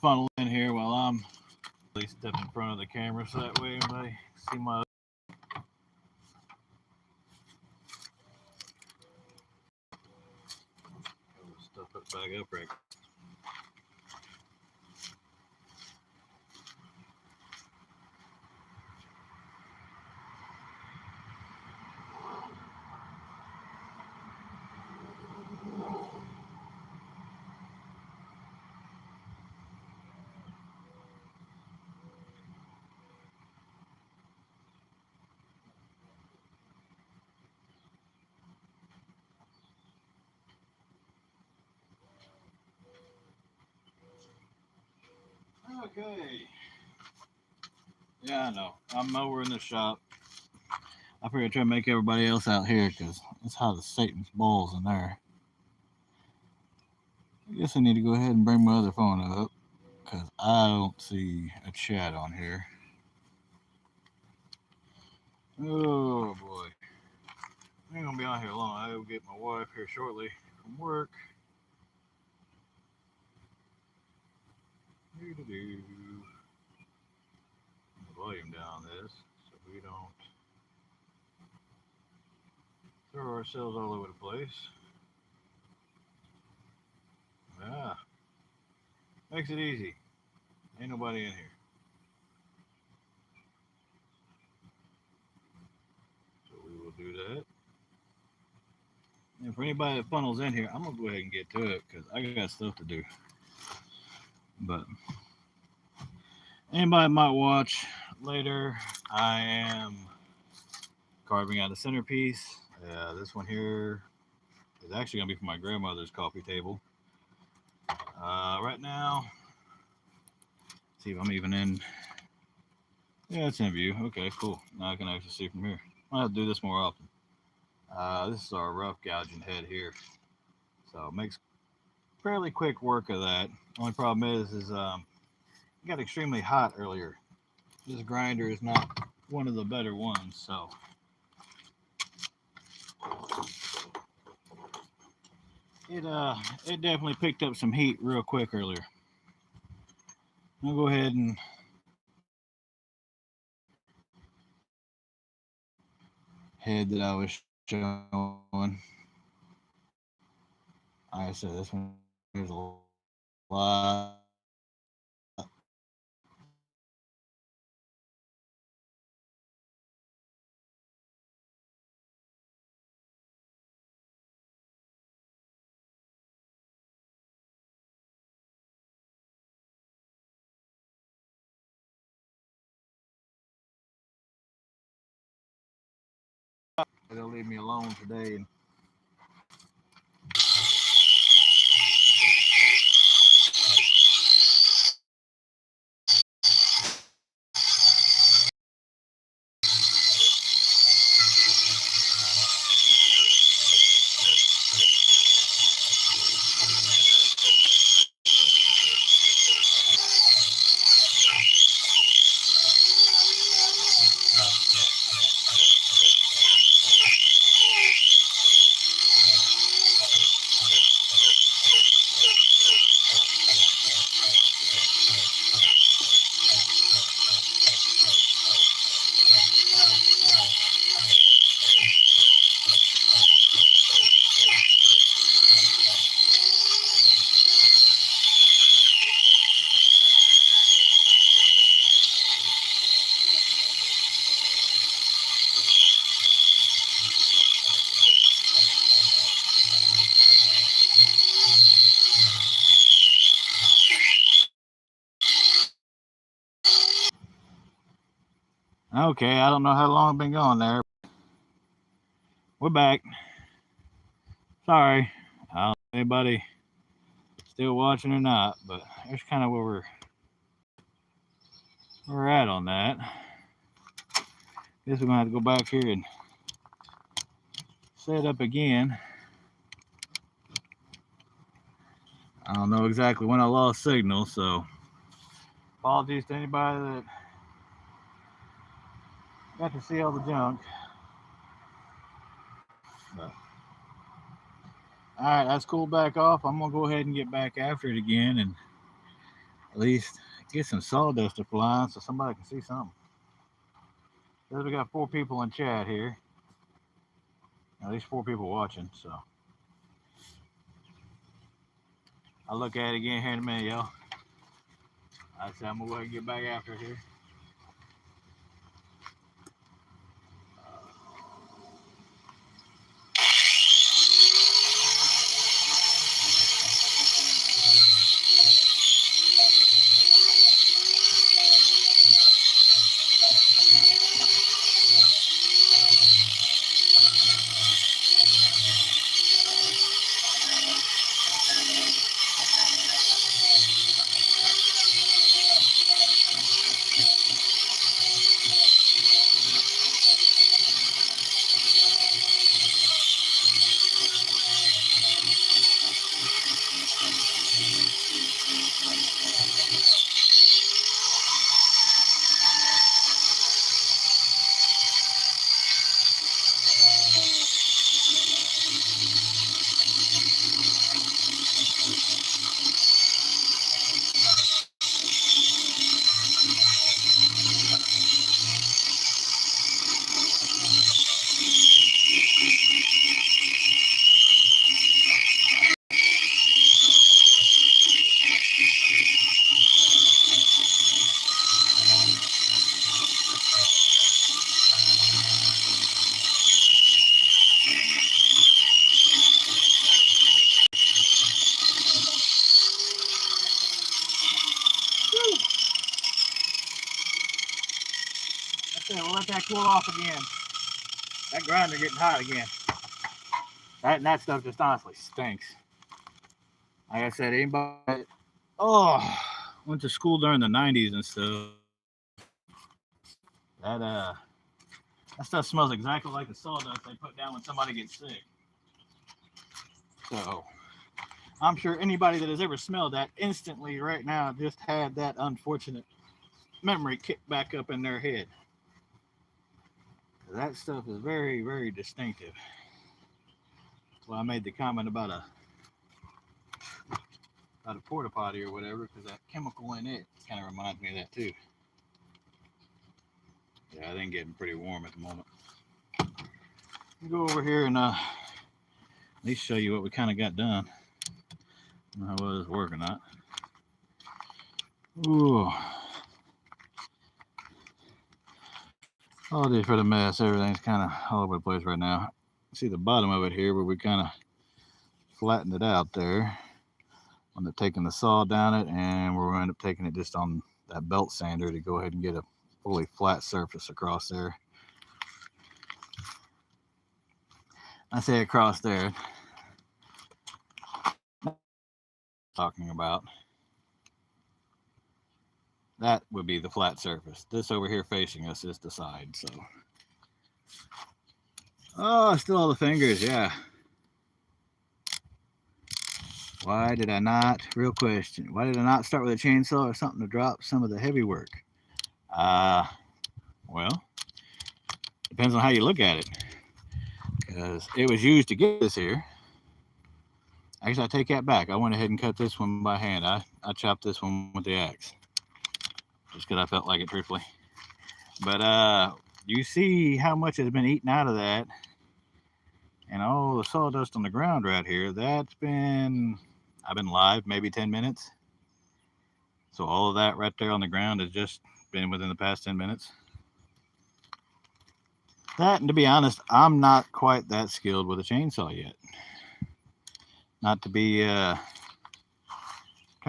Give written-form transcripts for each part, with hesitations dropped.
funnel in here while I'm at least step in front of the camera so that way everybody see my stuff it back up right. Okay. Yeah, I know. I'm over in the shop. I figured I'd try to make everybody else out here because that's how the Satan's balls in there. I guess I need to go ahead and bring my other phone up because I don't see a chat on here. Oh boy. I ain't gonna be on here long. I'll get my wife here shortly from work. The volume down this so we don't throw ourselves all over the place. Ah, makes it easy. Ain't nobody in here. So we will do that. And for anybody that funnels in here, I'm gonna go ahead and get to it because I got stuff to do. But anybody might watch later, I am carving out a centerpiece. This one here is actually gonna be for my grandmother's coffee table. Right now, see if I'm even in. Yeah, it's in view. Okay, cool. Now I can actually see from here. I'll have to do this more often. This is our rough gouging head here, so it makes fairly quick work of that. Only problem is it got extremely hot earlier. This grinder is not one of the better ones, so it definitely picked up some heat real quick earlier. I'll go ahead and head that I was showing. Like I said, this one is a lot. They'll leave me alone today. And okay, I don't know how long I've been gone there. We're back. Sorry. I don't know if anybody still watching or not, but here's kind of where we're at on that. Guess we're gonna have to go back here and set up again. I don't know exactly when I lost signal, so apologies to anybody that got to see all the junk. But, all right, that's cool. Back off. I'm gonna go ahead and get back after it again and at least get some sawdust to fly so somebody can see something. Because we got 4 people in chat here. At least 4 people watching, so I'll look at it again here in a minute, y'all. I said I'm gonna go ahead and get back after it here. We'll let that cool off again. That grinder getting hot again. That stuff just honestly stinks. Like I said, anybody went to school during the 90s and stuff, that stuff smells exactly like the sawdust they put down when somebody gets sick. So I'm sure anybody that has ever smelled that instantly right now just had that unfortunate memory kick back up in their head. That stuff is very, very distinctive. That's why I made the comment about a porta potty or whatever, because that chemical in it kind of reminds me of that too. Yeah, I think getting pretty warm at the moment. We'll go over here and at least show you what we kind of got done. I don't know how well this works or not. Ooh. Apologies for the mess. Everything's kind of all over the place right now. See the bottom of it here where we kind of flattened it out there. End up taking the saw down it, and we'll end up taking it just on that belt sander to go ahead and get a fully flat surface across there. I say across there. Talking about that would be the flat surface. This over here facing us is the side. So, still all the fingers, yeah. Why did I not? Real question. Why did I not start with a chainsaw or something to drop some of the heavy work? Well, depends on how you look at it. Because it was used to get this here. Actually, I take that back. I went ahead and cut this one by hand. I chopped this one with the axe. Just because I felt like it, truthfully. But you see how much has been eaten out of that. And all the sawdust on the ground right here, I've been live maybe 10 minutes. So all of that right there on the ground has just been within the past 10 minutes. That, and to be honest, I'm not quite that skilled with a chainsaw yet. Not to be kind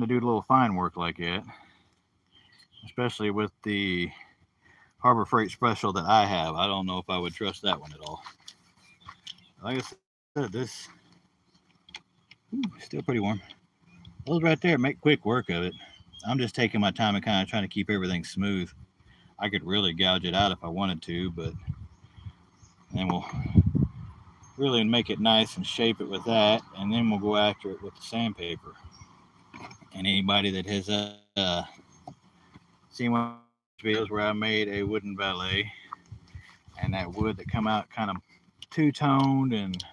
of do a little fine work like that. Especially with the Harbor Freight Special that I have. I don't know if I would trust that one at all. Like I said, this still pretty warm. Those right there make quick work of it. I'm just taking my time and kind of trying to keep everything smooth. I could really gouge it out if I wanted to, but then we'll really make it nice and shape it with that, and then we'll go after it with the sandpaper. And anybody that has seen one of those videos where I made a wooden valet, and that wood that come out kind of two-toned and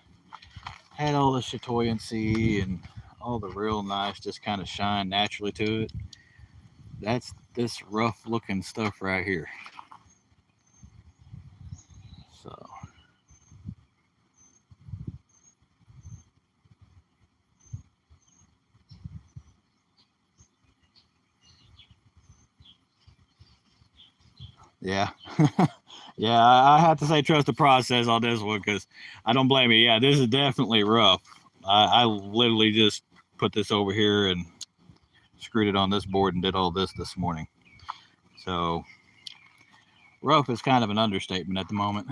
had all the chatoyancy and all the real nice just kind of shine naturally to it. that's this rough looking stuff right here. So yeah. Yeah, I have to say trust the process on this one because I don't blame you. Yeah, this is definitely rough. I literally just put this over here and screwed it on this board and did all this morning. So rough is kind of an understatement at the moment.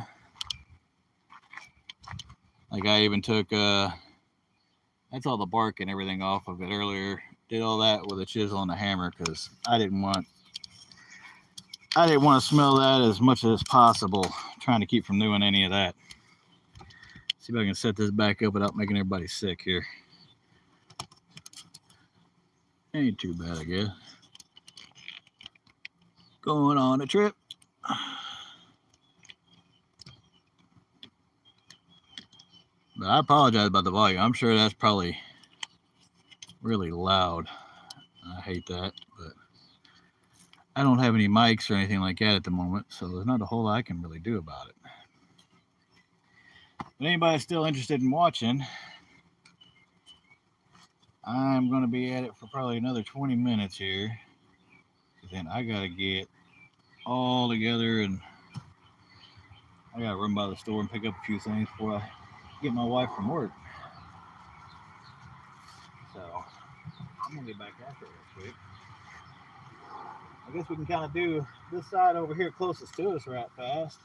Like I even took that's all the bark and everything off of it earlier. Did all that with a chisel and a hammer because I didn't want to smell that as much as possible. Trying to keep from doing any of that. See if I can set this back up without making everybody sick here. Ain't too bad, I guess. Going on a trip. But I apologize about the volume. I'm sure that's probably really loud. I hate that, but I don't have any mics or anything like that at the moment, so there's not a whole lot I can really do about it. But anybody still interested in watching, I'm going to be at it for probably another 20 minutes here. Then I got to get all together and I got to run by the store and pick up a few things before I get my wife from work. So I'm going to get back after it real quick. I guess we can kind of do this side over here closest to us right fast.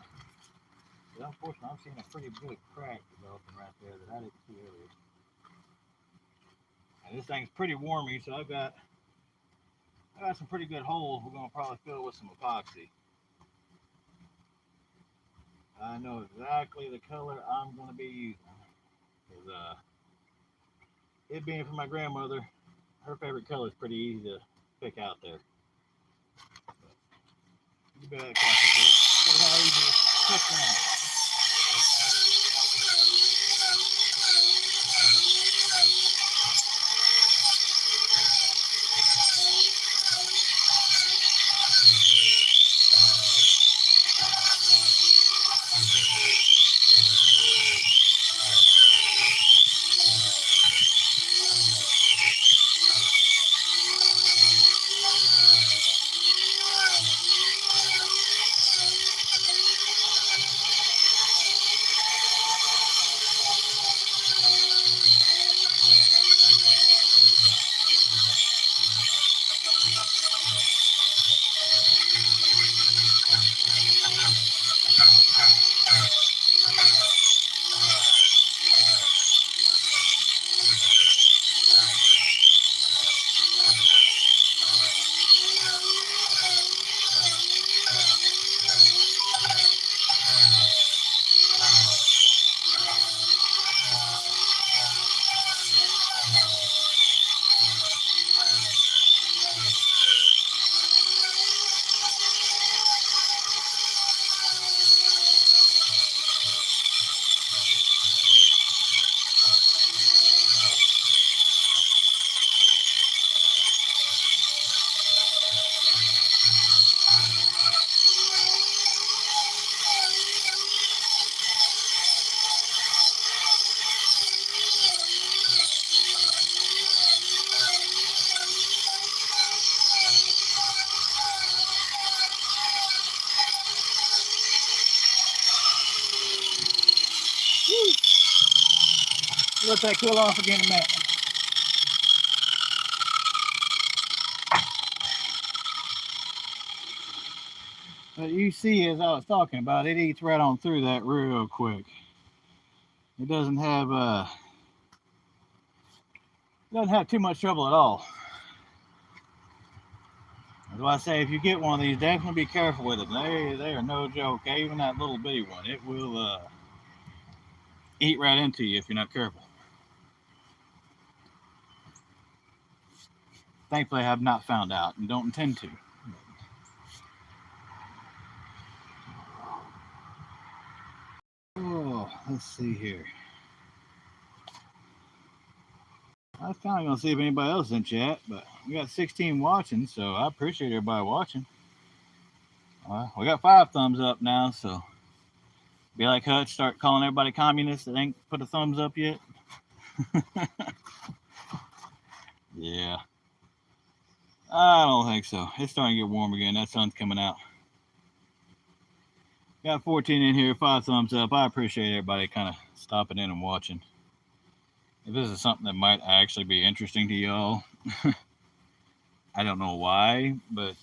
But unfortunately, I'm seeing a pretty big crack developing right there that I didn't see earlier. And this thing's pretty warmy, so I got some pretty good holes. We're going to probably fill with some epoxy. I know exactly the color I'm going to be using. Because it being from my grandmother, her favorite color is pretty easy to pick out there. You better catch it, dude. See how easy it is to pick them. Let that cool off again in a minute. But you see, as I was talking about, it eats right on through that real quick. It doesn't have too much trouble at all. That's why I say if you get one of these, definitely be careful with them. They are no joke. Even that little bitty one, it will eat right into you if you're not careful. Thankfully, I have not found out and don't intend to. Oh, let's see here. I was kind of gonna see if anybody else is in chat, but we got 16 watching, so I appreciate everybody watching. We got 5 thumbs up now, so be like Hutch, start calling everybody communists that ain't put a thumbs up yet. Yeah, I don't think so. It's starting to get warm again. That sun's coming out. Got 14 in here, 5 thumbs up. I appreciate everybody kind of stopping in and watching. If this is something that might actually be interesting to y'all, I don't know why, but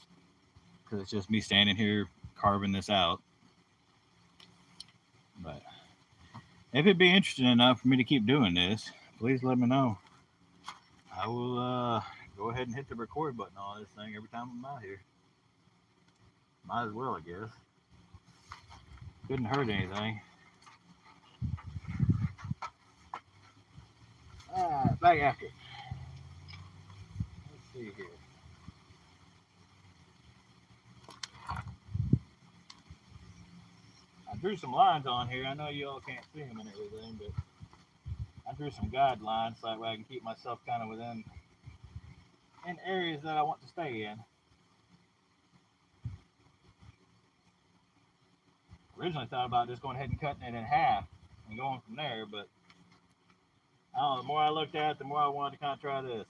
because it's just me standing here carving this out. But if it'd be interesting enough for me to keep doing this, please let me know. I will go ahead and hit the record button on this thing every time I'm out here. Might as well, I guess. Couldn't hurt anything. Back after it. Let's see here. I drew some lines on here. I know you all can't see them and everything, but I drew some guidelines so that way I can keep myself kind of within in areas that I want to stay in. Originally thought about just going ahead and cutting it in half and going from there, but I don't know, the more I looked at it, the more I wanted to kind of try this.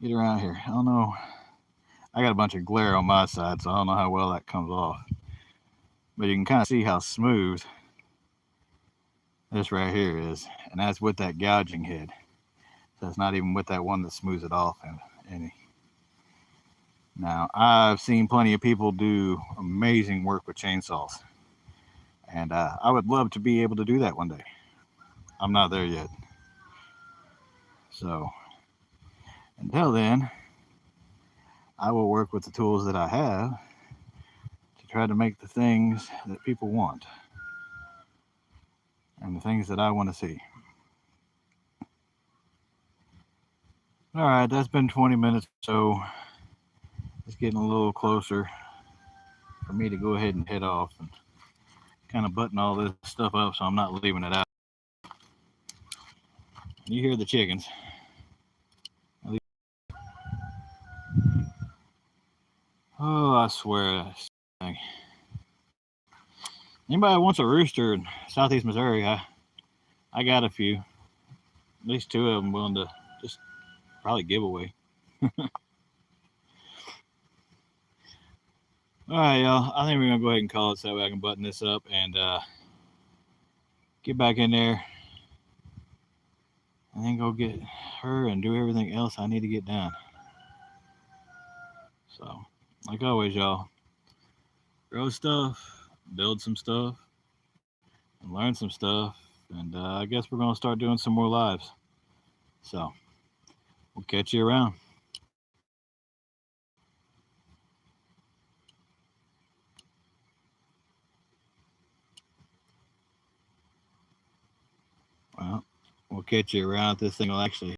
Get around here. I don't know. I got a bunch of glare on my side, so I don't know how well that comes off. But you can kind of see how smooth this right here is. And that's with that gouging head. So it's not even with that one that smooths it off any. Now, I've seen plenty of people do amazing work with chainsaws. And I would love to be able to do that one day. I'm not there yet. So, until then, I will work with the tools that I have to try to make the things that people want and the things that I want to see. All right, that's been 20 minutes, so it's getting a little closer for me to go ahead and head off and kind of button all this stuff up so I'm not leaving it out. You hear the chickens. Oh, I swear. Anybody wants a rooster in southeast Missouri, I got a few. At least 2 of them willing to just probably give away. All right, y'all. I think we're going to go ahead and call it so that way I can button this up and get back in there and then go get her and do everything else I need to get done. So, like always, y'all, grow stuff, build some stuff, and learn some stuff. And I guess we're going to start doing some more lives. So, we'll catch you around. Well, we'll catch you around. This thing will actually